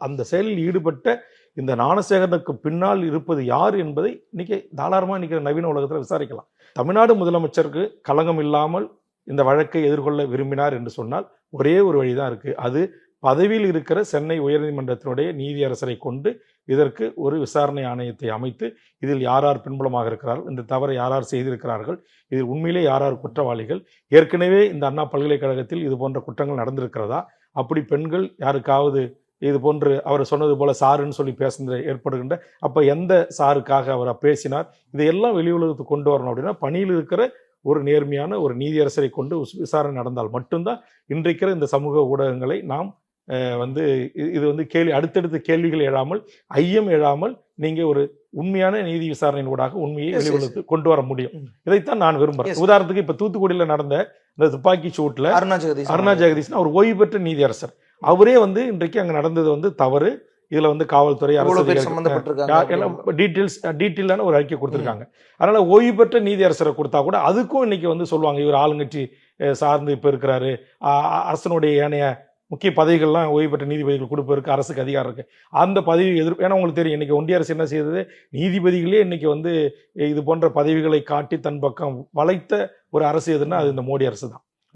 அந்த செயலில் ஈடுபட்ட இந்த ஞானசேகரனுக்கு பின்னால் இருப்பது யார் என்பதை இன்னைக்கு தாராளமாக இன்னைக்கு நவீன உலகத்தில் விசாரிக்கலாம். தமிழ்நாடு முதலமைச்சருக்கு களங்கம் இல்லாமல் இந்த வழக்கை எதிர்கொள்ள விரும்பினார் என்று சொன்னால் ஒரே ஒரு வழிதான் இருக்கு. அது பதவியில் இருக்கிற சென்னை உயர்நீதிமன்றத்தினுடைய நீதியரசரை கொண்டு இதற்கு ஒரு விசாரணை ஆணையத்தை அமைத்து இதில் யார் பின்புலமாக இருக்கிறார்கள், இந்த தவறை யார் செய்திருக்கிறார்கள், இதில் உண்மையிலே யார் குற்றவாளிகள், ஏற்கனவே இந்த அண்ணா பல்கலைக்கழகத்தில் இது போன்ற குற்றங்கள் நடந்திருக்கிறதா, அப்படி பெண்கள் யாருக்காவது இது போன்று அவர் சொன்னது போல சாருன்னு சொல்லி பேசுகிற ஏற்படுகின்ற அப்ப எந்த சாருக்காக அவர் பேசினார், இதையெல்லாம் வெளி உலகத்துக்கு கொண்டு வரணும். அப்படின்னா பணியில் இருக்கிற ஒரு நேர்மையான ஒரு நீதியரசரை கொண்டு விசாரணை நடந்தால் மட்டும்தான் இன்றைக்கிற இந்த சமூக ஊடகங்களை நாம் இது அடுத்தடுத்த கேள்விகள் எழாமல், ஐயம் எழாமல் நீங்க ஒரு உண்மையான நீதி விசாரணையின் ஊடாக உண்மையை வெளி உலகத்துக்கு கொண்டு வர முடியும். இதைத்தான் நான் விரும்புறேன். உதாரணத்துக்கு இப்ப தூத்துக்குடியில நடந்த இந்த துப்பாக்கி சூட்ல அருணா ஜெகதீஷ் அவர் ஓய்வு பெற்ற நீதியரசர், அவரே இன்றைக்கு அங்க நடந்தது தவறு, இதுல காவல்துறை டீட்டெயிலான ஒரு அறிக்கை கொடுத்திருக்காங்க. அதனால ஓய்வு பெற்ற நீதியரசரை கொடுத்தா கூட அதுக்கும் இன்னைக்கு சொல்லுவாங்க இவர் ஆளுங்கட்சி சார்ந்து இப்ப இருக்கிறாரு, அரசனுடைய ஏனைய முக்கிய பதவிகள்லாம் ஓய்வு பெற்ற நீதிபதிகள் கொடுப்பதற்கு அரசுக்கு அதிகாரம் இருக்கு. அந்த பதவி எதிர்ப்பு, ஏன்னா உங்களுக்கு தெரியும் இன்னைக்கு ஒன்றிய அரசு என்ன செய்தது, நீதிபதிகளே இன்னைக்கு இது போன்ற பதவிகளை காட்டி தன் பக்கம் வளைத்த ஒரு அரசு எதுன்னா அது இந்த மோடி அரசு தான்.